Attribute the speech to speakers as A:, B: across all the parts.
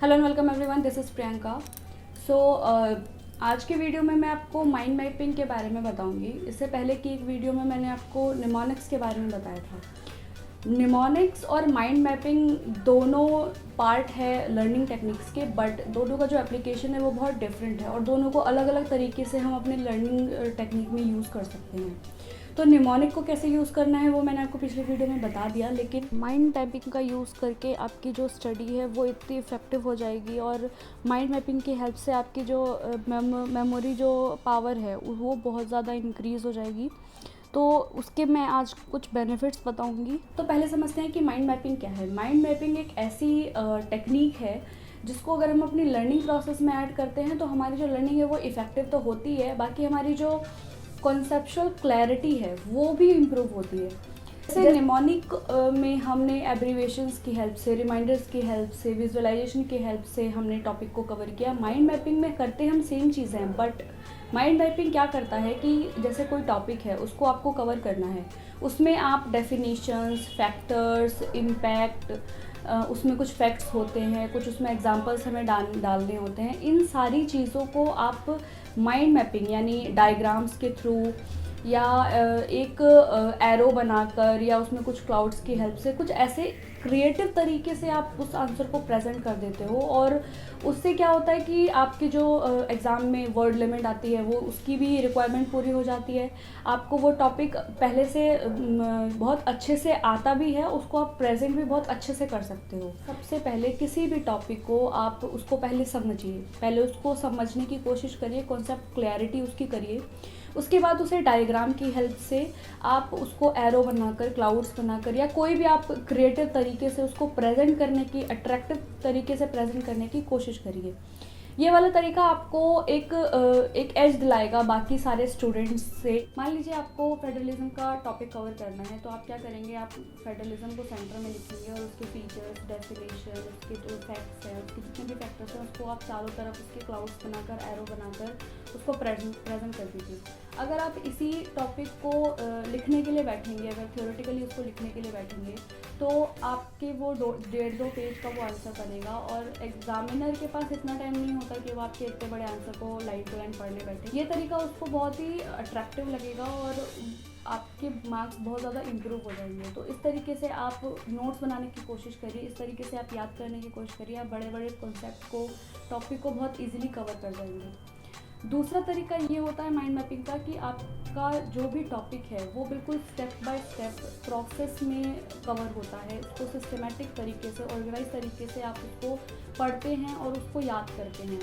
A: Hello and welcome everyone, this is Priyanka. So आज के video में मैं आपको माइंड मैपिंग के बारे में बताऊंगी। इससे पहले की एक वीडियो में मैंने आपको निमोनिक्स के बारे में बताया था। निमोनिक्स और माइंड मैपिंग दोनों पार्ट है लर्निंग टेक्निक्स के, बट दोनों का जो एप्लीकेशन है वो बहुत डिफरेंट है और दोनों को अलग अलग तरीके से हम अपने लर्निंग टेक्निक में यूज़ कर सकते हैं। तो निमोनिक को कैसे यूज़ करना है वो मैंने आपको पिछले वीडियो में बता दिया, लेकिन माइंड मैपिंग का यूज़ करके आपकी जो स्टडी है वो इतनी इफ़ेक्टिव हो जाएगी और माइंड मैपिंग की हेल्प से आपकी जो मेमोरी जो पावर है वो बहुत ज़्यादा इंक्रीज़ हो जाएगी। तो उसके मैं आज कुछ बेनिफिट्स बताऊंगी। तो पहले समझते हैं कि माइंड मैपिंग क्या है। माइंड मैपिंग एक ऐसी टेक्निक है जिसको अगर हम अपनी लर्निंग प्रोसेस में ऐड करते हैं तो हमारी जो लर्निंग है वो इफ़ेक्टिव तो होती है, बाकी हमारी जो कॉन्सेप्चुअल क्लैरिटी है वो भी इम्प्रूव होती है। जैसे निमोनिक में हमने एब्रीवेशंस की हेल्प से, रिमाइंडर्स की हेल्प से, विजुअलाइजेशन की हेल्प से हमने टॉपिक को कवर किया। माइंड मैपिंग में करते हम सेम चीज़ें हैं, बट माइंड मैपिंग क्या करता है कि जैसे कोई टॉपिक है उसको आपको कवर करना है, उसमें आप डेफिनेशंस, फैक्टर्स, इम्पैक्ट, उसमें कुछ फैक्ट्स होते हैं, कुछ उसमें एग्जांपल्स हमें डालने होते हैं। इन सारी चीज़ों को आप माइंड मैपिंग यानी डायग्राम्स के थ्रू या एक एरो बनाकर या उसमें कुछ क्लाउड्स की हेल्प से कुछ ऐसे क्रिएटिव तरीके से आप उस आंसर को प्रेजेंट कर देते हो। और उससे क्या होता है कि आपकी जो एग्ज़ाम में वर्ड लिमिट आती है वो उसकी भी रिक्वायरमेंट पूरी हो जाती है। आपको वो टॉपिक पहले से बहुत अच्छे से आता भी है, उसको आप प्रेजेंट भी बहुत अच्छे से कर सकते हो। सबसे पहले किसी भी टॉपिक को आप उसको पहले समझिए, पहले उसको समझने की कोशिश करिए, कॉन्सेप्ट क्लैरिटी उसकी करिए। उसके बाद उसे डायग्राम की हेल्प से आप उसको एरो बनाकर, क्लाउड्स बनाकर या कोई भी आप क्रिएटिव तरीके से उसको प्रेजेंट करने की, अट्रैक्टिव तरीके से प्रेजेंट करने की कोशिश करिए। ये वाला तरीका आपको एक एज दिलाएगा बाकी सारे स्टूडेंट्स से। मान लीजिए आपको फेडरलिज्म का टॉपिक कवर करना है, तो आप क्या करेंगे, आप फेडरलिज्म को सेंटर में लिखेंगे और उसके फीचर्स, डेफिनेशन, उसके जो फैक्ट्स हैं, उसके जितने भी फैक्टर्स हैं उसको आप चारों तरफ उसके क्लाउड्स बनाकर, एरो बनाकर उसको प्रेजेंट कर दीजिए। अगर आप इसी टॉपिक को लिखने के लिए बैठेंगे, अगर थियोरेटिकली उसको लिखने के लिए बैठेंगे, तो आपके वो 1.5-2 पेज का वो आंसर बनेगा और एग्जामिनर के पास इतना टाइम नहीं होता कि वो आपके इतने बड़े आंसर को लाइन टू लाइन पढ़ने बैठे। ये तरीका उसको बहुत ही अट्रैक्टिव लगेगा और आपके मार्क्स बहुत ज़्यादा इम्प्रूव हो जाएंगे। तो इस तरीके से आप नोट्स बनाने की कोशिश करिए, इस तरीके से आप याद करने की कोशिश करिए, आप बड़े बड़े कॉन्सेप्ट को, टॉपिक को बहुत ईजिली कवर कर जाएंगे। दूसरा तरीका ये होता है माइंड मैपिंग का कि आपका जो भी टॉपिक है वो बिल्कुल स्टेप बाय स्टेप प्रोसेस में कवर होता है। उसको सिस्टमेटिक तरीके से, ऑर्गेनाइज तरीके से आप उसको पढ़ते हैं और उसको याद करते हैं,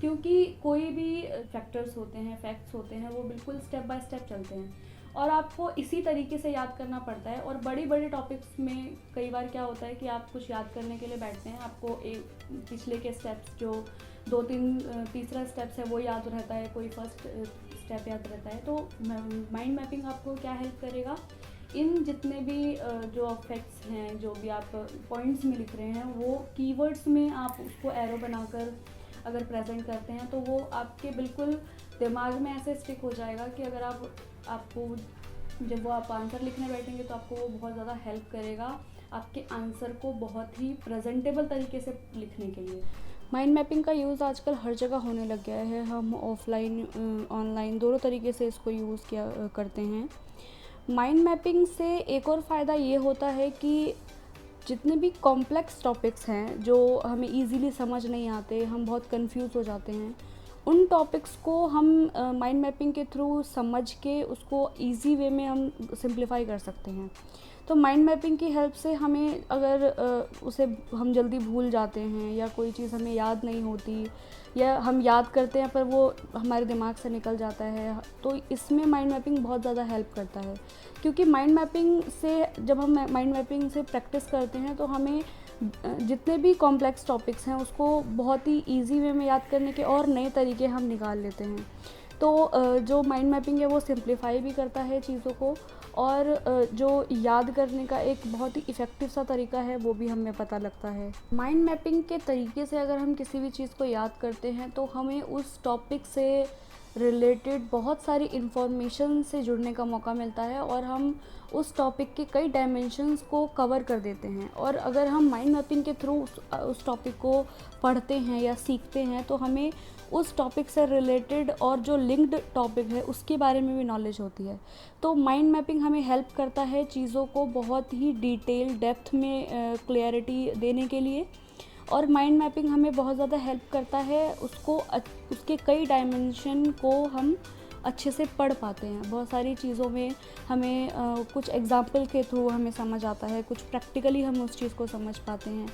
A: क्योंकि कोई भी फैक्टर्स होते हैं, फैक्ट्स होते हैं, वो बिल्कुल स्टेप बाय स्टेप चलते हैं और आपको इसी तरीके से याद करना पड़ता है। और बड़ी बड़ी टॉपिक्स में कई बार क्या होता है कि आप कुछ याद करने के लिए बैठते हैं, आपको एक पिछले के स्टेप्स जो 2-3 तीसरा स्टेप्स है वो याद रहता है, कोई फर्स्ट स्टेप याद रहता है। तो माइंड मैपिंग आपको क्या हेल्प करेगा, इन जितने भी जो फैक्ट्स हैं, जो भी आप पॉइंट्स में लिख रहे हैं, वो कीवर्ड्स में आप उसको एरो बनाकर अगर प्रेजेंट करते हैं तो वो आपके बिल्कुल दिमाग में ऐसे स्टिक हो जाएगा कि अगर आपको जब वो आप आंसर लिखने बैठेंगे तो आपको वो बहुत ज़्यादा हेल्प करेगा आपके आंसर को बहुत ही प्रेजेंटेबल तरीके से लिखने के लिए। माइंड मैपिंग का यूज़ आजकल हर जगह होने लग गया है। हम ऑफलाइन, ऑनलाइन दोनों तरीके से इसको यूज़ किया करते हैं। माइंड मैपिंग से एक और फ़ायदा ये होता है कि जितने भी कॉम्प्लेक्स टॉपिक्स हैं जो हमें इजीली समझ नहीं आते, हम बहुत कंफ्यूज हो जाते हैं, उन टॉपिक्स को हम माइंड मैपिंग के थ्रू समझ के उसको इजी वे में हम सिंप्लीफाई कर सकते हैं। तो माइंड मैपिंग की हेल्प से हमें अगर उसे हम जल्दी भूल जाते हैं या कोई चीज़ हमें याद नहीं होती या हम याद करते हैं पर वो हमारे दिमाग से निकल जाता है, तो इसमें माइंड मैपिंग बहुत ज़्यादा हेल्प करता है। क्योंकि माइंड मैपिंग से जब हम माइंड मैपिंग से प्रैक्टिस करते हैं तो हमें जितने भी कॉम्प्लेक्स टॉपिक्स हैं उसको बहुत ही ईजी वे में याद करने के और नए तरीके हम निकाल लेते हैं। तो जो माइंड मैपिंग है वो सिंप्लीफाई भी करता है चीज़ों को और जो याद करने का एक बहुत ही इफ़ेक्टिव सा तरीका है वो भी हमें पता लगता है। माइंड मैपिंग के तरीके से अगर हम किसी भी चीज़ को याद करते हैं तो हमें उस टॉपिक से रिलेटेड बहुत सारी इन्फॉर्मेशन से जुड़ने का मौका मिलता है और हम उस टॉपिक के कई डायमेंशंस को कवर कर देते हैं। और अगर हम माइंड मैपिंग के थ्रू उस टॉपिक को पढ़ते हैं या सीखते हैं तो हमें उस टॉपिक से रिलेटेड और जो लिंक्ड टॉपिक है उसके बारे में भी नॉलेज होती है। तो माइंड मैपिंग हमें हेल्प करता है चीज़ों को बहुत ही डिटेल डेप्थ में क्लियरिटी देने के लिए। और माइंड मैपिंग हमें बहुत ज़्यादा हेल्प करता है उसके कई डायमेंशन को हम अच्छे से पढ़ पाते हैं। बहुत सारी चीज़ों में हमें कुछ एग्जाम्पल के थ्रू हमें समझ आता है, कुछ प्रैक्टिकली हम उस चीज़ को समझ पाते हैं।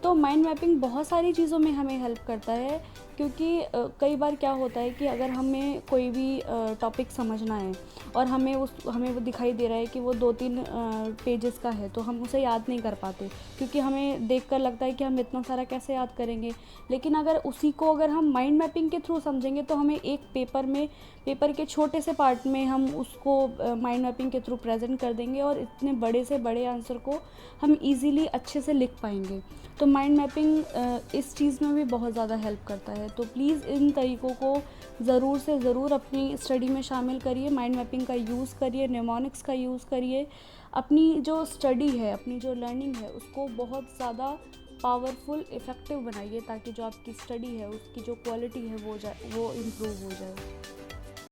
A: तो माइंड मैपिंग बहुत सारी चीज़ों में हमें हेल्प करता है, क्योंकि कई बार क्या होता है कि अगर हमें कोई भी टॉपिक समझना है और हमें वो दिखाई दे रहा है कि वो 2-3 पेजेस का है, तो हम उसे याद नहीं कर पाते, क्योंकि हमें देखकर लगता है कि हम इतना सारा कैसे याद करेंगे। लेकिन अगर हम माइंड मैपिंग के थ्रू समझेंगे तो हमें एक पेपर के छोटे से पार्ट में हम उसको माइंड मैपिंग के थ्रू प्रेजेंट कर देंगे और इतने बड़े से बड़े आंसर को हम इजीली अच्छे से लिख पाएंगे। तो माइंड मैपिंग इस चीज़ में भी बहुत ज़्यादा हेल्प करता है। तो प्लीज़ इन तरीक़ों को ज़रूर से ज़रूर अपनी स्टडी में शामिल करिए, माइंड मैपिंग का यूज़ करिए, निमोनिक्स का यूज़ करिए। अपनी जो स्टडी है, अपनी जो लर्निंग है, उसको बहुत ज़्यादा पावरफुल, इफ़ेक्टिव बनाइए, ताकि जो आपकी स्टडी है उसकी जो क्वालिटी है वो इम्प्रूव हो जाए।